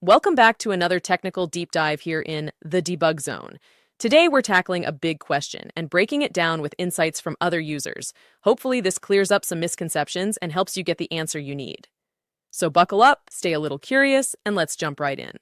Welcome back to another technical deep dive here in the debug zone. Today we're tackling a big question and breaking it down with insights from other users. Hopefully this clears up some misconceptions and helps you get the answer you need. So buckle up, stay a little curious, and let's jump right in.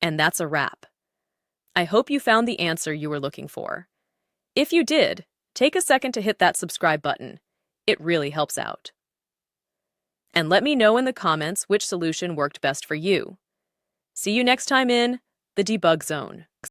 And that's a wrap. I hope you found the answer you were looking for. If you did, take a second to hit that subscribe button. It really helps out. And let me know in the comments which solution worked best for you. See you next time in the debug zone.